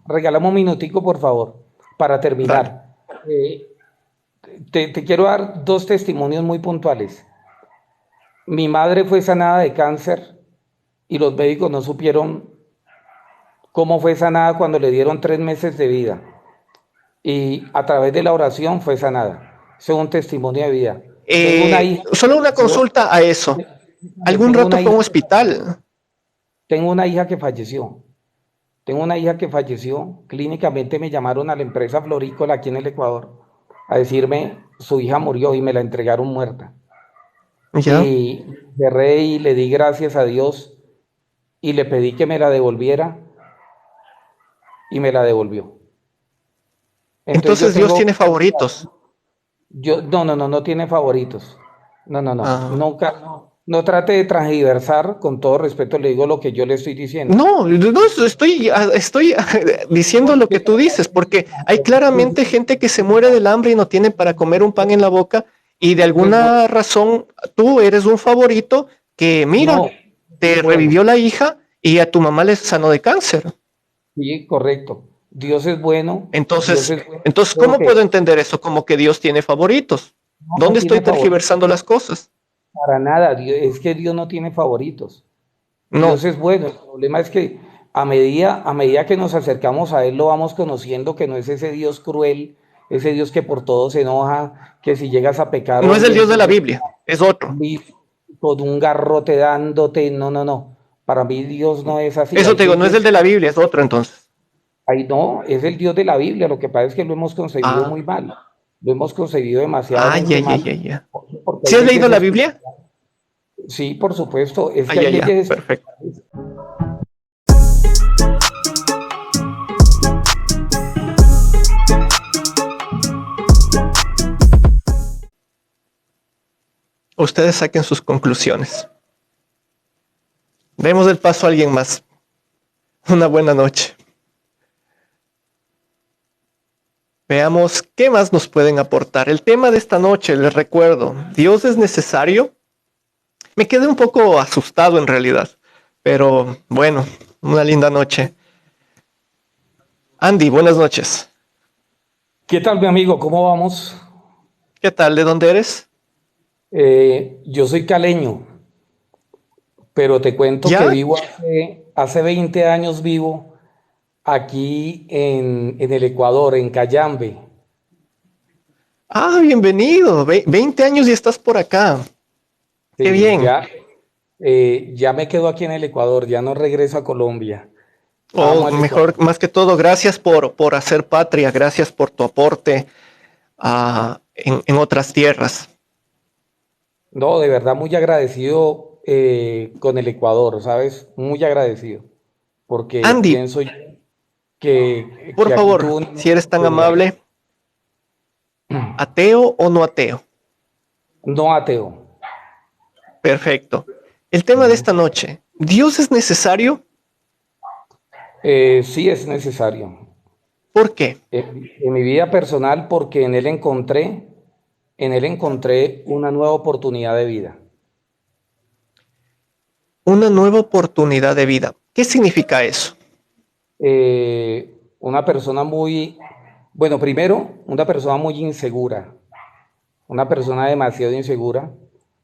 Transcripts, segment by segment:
regálame un minutico, por favor, para Dale. terminar. Eh, te quiero dar dos testimonios muy puntuales. Mi madre fue sanada de cáncer y los médicos no supieron cómo fue sanada cuando le dieron 3 meses de vida. Y a través de la oración fue sanada. Eso es un testimonio de vida. Tengo una hija, Solo una yo, consulta a eso. ¿Algún tengo rato una fue a un hija, hospital? tengo una hija que falleció. Tengo una hija que falleció. Clínicamente me llamaron a la empresa florícola aquí en el Ecuador a decirme su hija murió y me la entregaron muerta. Ya. Y cerré y le di gracias a Dios y le pedí que me la devolviera y me la devolvió. Entonces yo Entonces Dios tengo, tiene favoritos. no tiene favoritos. No, Ah. nunca, no trate de transgiversar, con todo respeto le digo lo que yo le estoy diciendo. No, no estoy diciendo No, lo que tú dices, porque hay claramente gente que se muere del hambre y no tiene para comer un pan en la boca, y de pues alguna razón tú eres un favorito que, mira, no, te bueno, revivió la hija y a tu mamá le sanó de cáncer. sí, correcto. Dios es bueno, Dios Entonces, es bueno, entonces, solo ¿cómo puedo que entender eso? Como que Dios tiene favoritos. no ¿Dónde estoy tiene favoritos tergiversando las cosas? para nada. Es que Dios no tiene favoritos. No. Dios es bueno. El problema es que a medida que nos acercamos a Él, lo vamos conociendo que no es ese Dios cruel, ese Dios que por todo se enoja, que si llegas a pecar, No es el oye, Dios de la entonces Biblia, es otro. con un garrote dándote. No. Para mí Dios no es así. Eso Hay te digo, no es gente, el de la Biblia, es otro entonces. ay no, es el Dios de la Biblia. Lo que pasa es que lo hemos concebido Ah, muy mal. Lo hemos concebido ah, ya, demasiadamente ya, mal. ya, ya. Porque ¿Sí hay has leído leyes la Biblia? espirituales. Sí, por supuesto, es Ah, que hay ya, ya, leyes perfecto. espirituales. Ustedes saquen sus conclusiones. Demos el paso a alguien más. Una buena noche. Veamos qué más nos pueden aportar. El tema de esta noche, les recuerdo, ¿Dios es necesario? Me quedé un poco asustado en realidad, pero bueno, una linda noche. Andy, buenas noches. ¿Qué tal, mi amigo? ¿Cómo vamos? ¿Qué tal? ¿De dónde eres? Yo soy caleño, pero te cuento que ¿Ya? vivo hace 20 años vivo aquí en el Ecuador, en Cayambe. Ah, bienvenido. 20 años y estás por acá. Qué Sí, bien. ya me quedo aquí en el Ecuador, ya no regreso a Colombia. O Amo el Ecuador. mejor, más que todo, gracias por hacer patria, gracias por tu aporte en otras tierras. No, de verdad muy agradecido con el Ecuador, ¿sabes? Muy agradecido, porque Andy, pienso yo que, por que aquí favor, tuvo una si eres tan oportunidad. amable, ¿ateo o no ateo? No ateo. Perfecto. El tema de esta noche, ¿Dios es necesario? Sí es necesario. ¿Por qué? En mi vida personal, porque en él encontré una nueva oportunidad de vida. Una nueva oportunidad de vida. ¿Qué significa eso? Una persona muy, bueno, primero, una persona muy insegura, una persona demasiado insegura,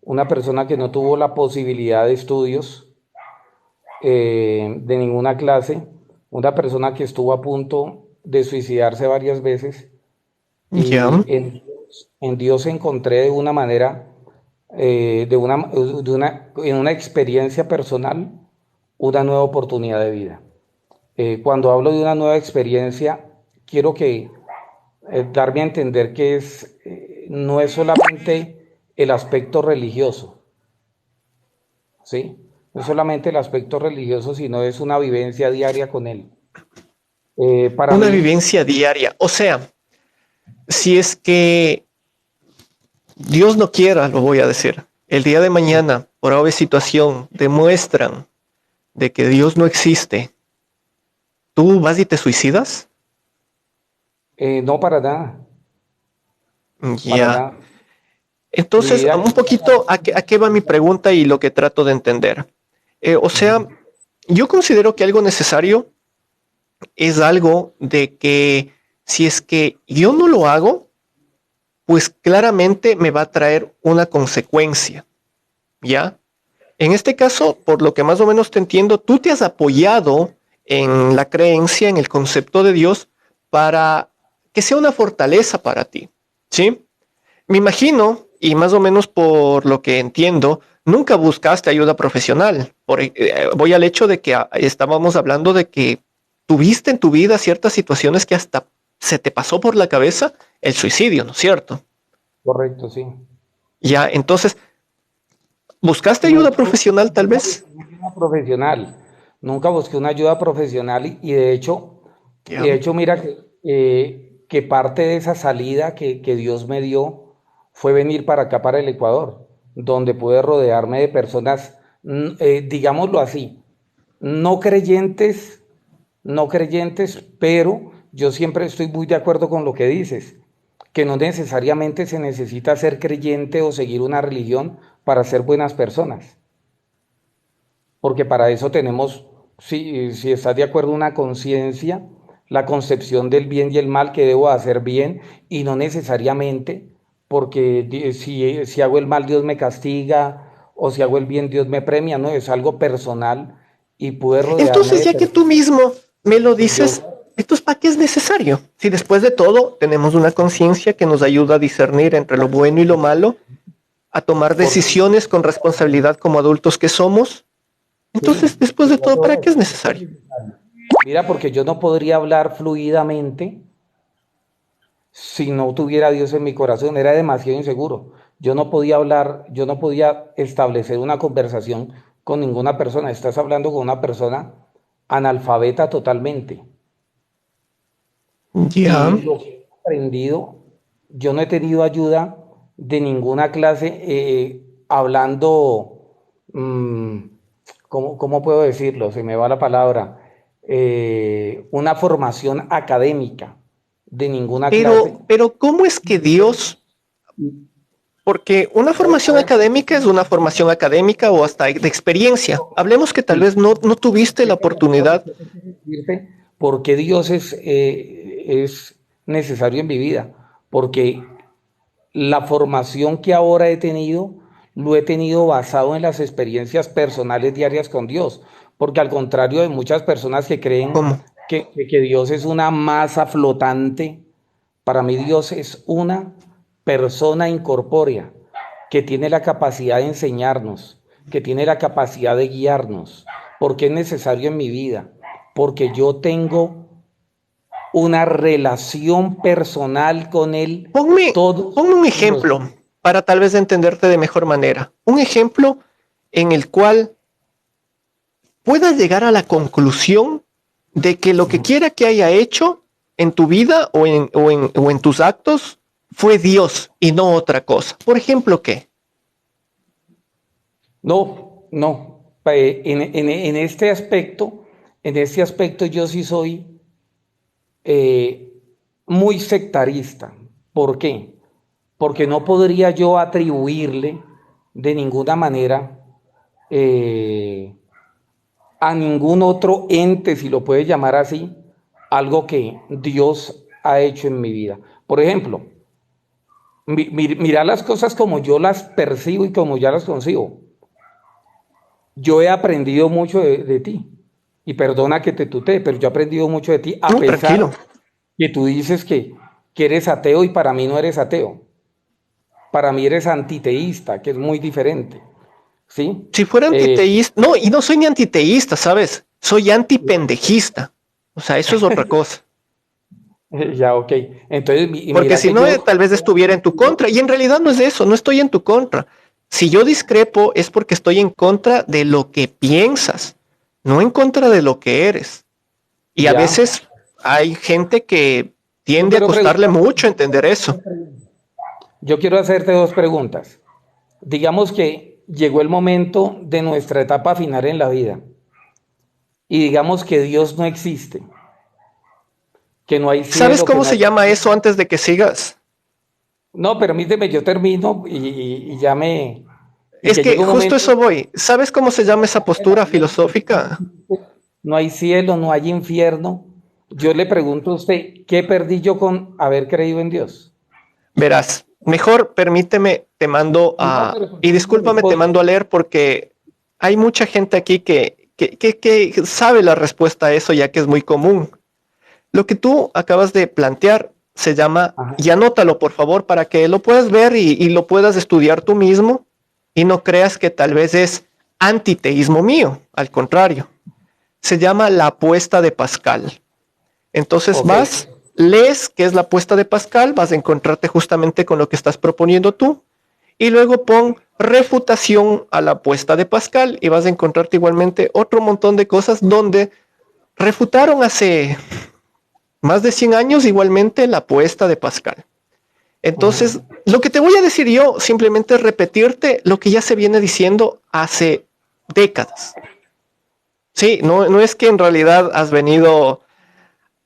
una persona que no tuvo la posibilidad de estudios de ninguna clase, una persona que estuvo a punto de suicidarse varias veces Ya. y en Dios encontré de una manera, en una experiencia personal, una nueva oportunidad de vida. Cuando hablo de una nueva experiencia, quiero darme a entender que no es solamente el aspecto religioso, ¿sí? No es solamente el aspecto religioso, sino es una vivencia diaria con él. Para Una mí, vivencia diaria. O sea, si es que Dios no quiera, lo voy a decir, el día de mañana, por ave situación, demuestran de que Dios no existe, ¿tú vas y te suicidas? no para nada, para Ya. nada. Mi Entonces, vida, un poquito a qué va mi pregunta y lo que trato de entender. O sea, yo considero que algo necesario es algo de que si es que yo no lo hago, pues claramente me va a traer una consecuencia, ¿ya? En este caso, por lo que más o menos te entiendo, tú te has apoyado en la creencia, en el concepto de Dios, para que sea una fortaleza para ti, ¿sí? Me imagino, y más o menos por lo que entiendo, nunca buscaste ayuda profesional. Voy al hecho de que estábamos hablando de que tuviste en tu vida ciertas situaciones que hasta se te pasó por la cabeza el suicidio, ¿no es cierto? Correcto, sí. Ya, entonces, ¿buscaste No, ayuda profesional tal nunca vez? busqué una ayuda profesional, nunca busqué una ayuda profesional y Ya. de hecho mira que parte de esa salida que Dios me dio fue venir para acá, para el Ecuador, donde pude rodearme de personas, digámoslo así, no creyentes, no creyentes, pero yo siempre estoy muy de acuerdo con lo que dices, que no necesariamente se necesita ser creyente o seguir una religión para ser buenas personas, porque para eso tenemos, si estás de acuerdo, una conciencia, la concepción del bien y el mal que debo hacer bien y no necesariamente porque si hago el mal Dios me castiga o si hago el bien Dios me premia, no, es algo personal y pude rodearme Entonces, de ya que tú personas. mismo me lo Yo, dices, entonces, ¿para qué es necesario? Si después de todo tenemos una conciencia que nos ayuda a discernir entre lo bueno y lo malo, a tomar porque, decisiones con responsabilidad como adultos que somos, entonces, sí, después de todo, ¿para qué es necesario? mira, porque yo no podría hablar fluidamente si no tuviera a Dios en mi corazón, era demasiado inseguro. Yo no podía hablar, yo no podía establecer una conversación con ninguna persona. Estás hablando con una persona analfabeta totalmente. Ya, Y lo que he aprendido, yo no he tenido ayuda de ninguna clase hablando, mm, ¿cómo puedo decirlo? Se me va la palabra. Una formación académica de ninguna clase. pero ¿cómo es que Dios, porque una formación académica es una formación académica o hasta de experiencia? Hablemos que tal Sí, vez no tuviste la oportunidad. decirte por qué Dios es necesario en mi vida, porque la formación que ahora he tenido, lo he tenido basado en las experiencias personales diarias con Dios, porque al contrario de muchas personas que creen ¿Cómo? que Dios es una masa flotante, para mí Dios es una persona incorpórea que tiene la capacidad de enseñarnos, que tiene la capacidad de guiarnos, porque es necesario en mi vida, porque yo tengo una relación personal con Él todos Ponme un los ejemplo días. para tal vez entenderte de mejor manera. Un ejemplo en el cual puedas llegar a la conclusión de que lo que quiera que haya hecho en tu vida o en tus actos fue Dios y no otra cosa. Por ejemplo, ¿qué? No, no. En este aspecto yo sí soy eh, muy sectarista. ¿Por qué? Porque no podría yo atribuirle de ninguna manera eh, a ningún otro ente, si lo puedes llamar así, algo que Dios ha hecho en mi vida. Por ejemplo, mira las cosas como yo las percibo y como ya las concibo. Yo he aprendido mucho de ti. Y perdona que te tutee, pero yo he aprendido mucho de ti, a No, tranquilo. pesar que tú dices que eres ateo y para mí no eres ateo. Para mí eres antiteísta, que es muy diferente. ¿Sí? Si fuera Eh, antiteísta, no, y no soy ni antiteísta, ¿sabes? Soy antipendejista. O sea, eso es otra cosa. ya, ok. Entonces, y Porque mira si que no, tal vez estuviera en tu contra. Y en realidad no es eso, no estoy en tu contra. Si yo discrepo es porque estoy en contra de lo que piensas, no en contra de lo que eres. Y a ya, veces hay gente que yo tiende a quiero costarle preguntar, mucho entender eso. yo quiero hacerte dos preguntas. Digamos que llegó el momento de nuestra etapa final en la vida y digamos que Dios no existe, que no hay ¿Sabes cielo, que cómo no hay... se llama eso antes de que sigas? No, permíteme, yo termino y ya y Es que que llegue un justo momento, eso voy. ¿Sabes cómo se llama esa postura filosófica? no hay cielo, no hay infierno, yo le pregunto a usted, ¿qué perdí yo con haber creído en Dios? Verás, mejor permíteme, te mando No, a, pero y discúlpame, te mando a leer porque hay mucha gente aquí que sabe la respuesta a eso, ya que es muy común. Lo que tú acabas de plantear se llama, ajá, y anótalo por favor para que lo puedas ver y lo puedas estudiar tú mismo y no creas que tal vez es antiteísmo mío, al contrario. Se llama la apuesta de Pascal. Entonces ok, vas, lees qué es la apuesta de Pascal, vas a encontrarte justamente con lo que estás proponiendo tú y luego pon refutación a la apuesta de Pascal y vas a encontrarte igualmente otro montón de cosas donde refutaron hace más de 100 años igualmente la apuesta de Pascal. ajá, Entonces, lo que te voy a decir yo simplemente es repetirte lo que ya se viene diciendo hace décadas. Sí, no es que en realidad has venido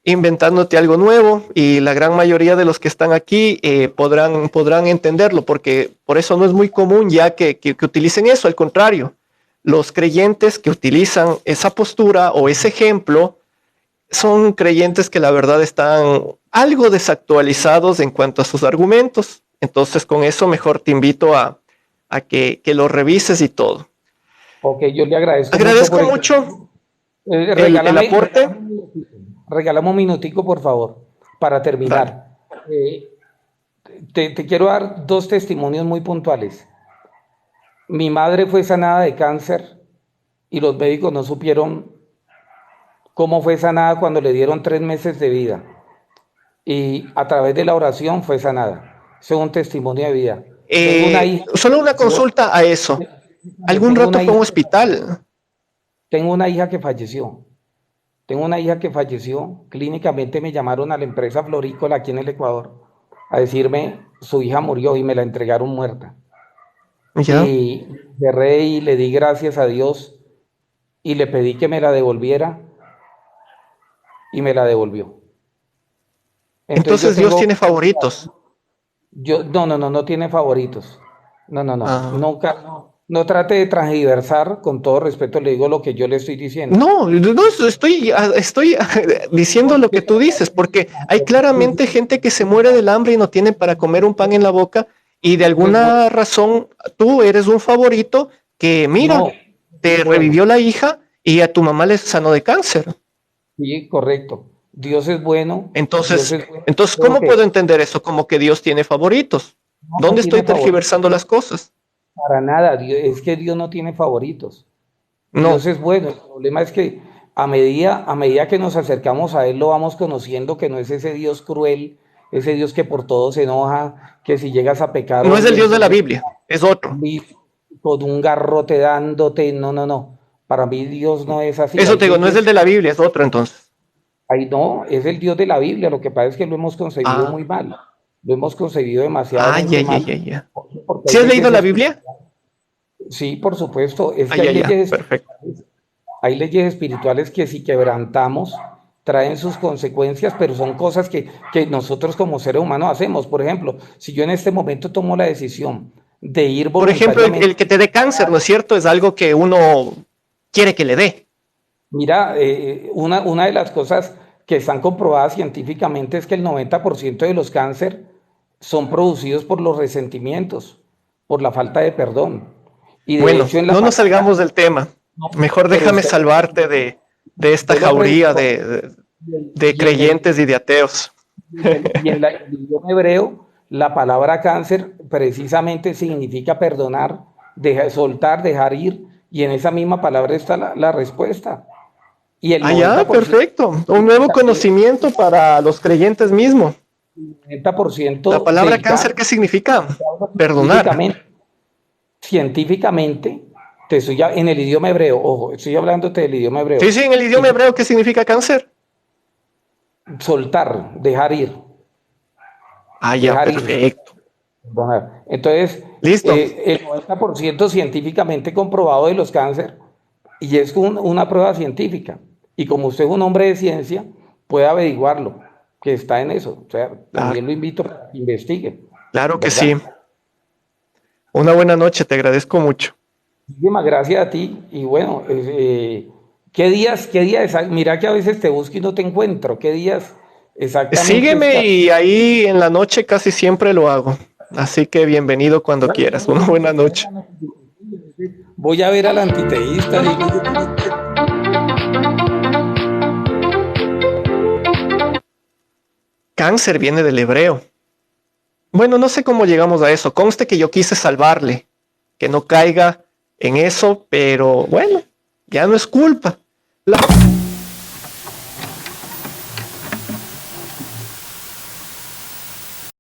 inventándote algo nuevo y la gran mayoría de los que están aquí podrán entenderlo porque por eso no es muy común ya que utilicen eso, al contrario, los creyentes que utilizan esa postura o ese ejemplo son creyentes que la verdad están algo desactualizados en cuanto a sus argumentos. Entonces, con eso mejor te invito a que lo revises y todo. ok, yo le agradezco mucho Agradezco por el mucho tiempo. el aporte. Regálame un minutico, por favor, para Dale. terminar. Eh, te quiero dar dos testimonios muy puntuales. Mi madre fue sanada de cáncer y los médicos no supieron cómo fue sanada cuando le dieron 3 meses de vida. Y a través de la oración fue sanada. Eso es un testimonio de vida. Tengo una hija, Solo una consulta a eso. ¿Algún tengo rato una fue a hija, un hospital? tengo una hija que falleció. Tengo una hija que falleció. Clínicamente me llamaron a la empresa florícola aquí en el Ecuador a decirme su hija murió y me la entregaron muerta. Ya. Y cerré y le di gracias a Dios y le pedí que me la devolviera y me la devolvió. Entonces yo Entonces Dios tengo, tiene favoritos. no tiene favoritos. No, Ah. nunca, no trate de transgiversar, con todo respeto le digo lo que yo le estoy diciendo. No, estoy diciendo lo que tú dices, porque hay claramente gente que se muere del hambre y no tiene para comer un pan en la boca, y de Eso es alguna razón tú eres un favorito que, mira, no, te bueno, revivió la hija y a tu mamá le sanó de cáncer. sí, correcto. Dios Entonces, es bueno, entonces, solo ¿cómo que puedo entender eso? Como que Dios tiene favoritos. no ¿Dónde estoy tiene favoritos tergiversando las cosas? para nada. Es que Dios no tiene favoritos. No. Dios es bueno. El problema es que a medida que nos acercamos a Él, lo vamos conociendo que no es ese Dios cruel, ese Dios que por todo se enoja, que si llegas a pecar, No es el hombre, Dios de la entonces Biblia, es otro. con un garrote dándote. No. Para mí Dios no es así. Eso te digo, no es el de la Biblia, es otro entonces. Ahí no, es el Dios de la Biblia. Lo que pasa es que lo hemos concebido Ah, muy mal. Lo hemos concebido ay, demasiadamente ay, ay, mal. ay, ay. Porque hay ¿Sí has leído leyes la Biblia? espirituales. Sí, por supuesto. Es que Ay, ay, ay, perfecto. hay leyes espirituales que si quebrantamos traen sus consecuencias, pero son cosas que nosotros como seres humanos hacemos. Por ejemplo, si yo en este momento tomo la decisión de ir Por ejemplo, voluntariamente, el que te dé cáncer, ¿no es cierto? Es algo que uno quiere que le dé. mira, una de las cosas que están comprobadas científicamente es que el 90% de los cánceres son producidos por los resentimientos, por la falta de perdón. Y de Bueno, hecho en la no nos palabra, salgamos del tema. no, Mejor pero déjame usted, salvarte de esta usted lo jauría predicó. de Y en el, creyentes y de ateos. el idioma hebreo, la palabra cáncer precisamente significa perdonar, soltar, dejar ir, y en esa misma palabra está la respuesta. Y el Ah, ya, 90%, perfecto. Un nuevo conocimiento para los creyentes mismos. 90% La palabra del cáncer, cáncer, ¿qué significa? Perdonar. científicamente, científicamente, te estoy en el idioma hebreo, ojo, estoy hablándote del idioma Sí, hebreo, sí, en el idioma y hebreo, ¿qué significa cáncer? soltar, dejar ir, Ah, ya, dejar ir. perfecto. Entonces, Listo. el 90% científicamente comprobado de los cánceres, y es una prueba científica, y como usted es un hombre de ciencia, puede averiguarlo, que está en eso. O sea, Claro, también lo invito a que investigue, claro que sí. ¿verdad? Una buena noche, te agradezco mucho. Muchísimas gracias a ti, y bueno, qué días? Mira que a veces te busco y no te encuentro. ¿Qué días exactamente Sígueme está? y ahí en la noche casi siempre lo hago. Así que bienvenido cuando Bueno, quieras. Una buena noche. voy a ver al antiteísta. Digo, yo, Cáncer viene del hebreo. Bueno, no sé cómo llegamos a eso. Conste que yo quise salvarle, que no caiga en eso, pero bueno, ya no es culpa.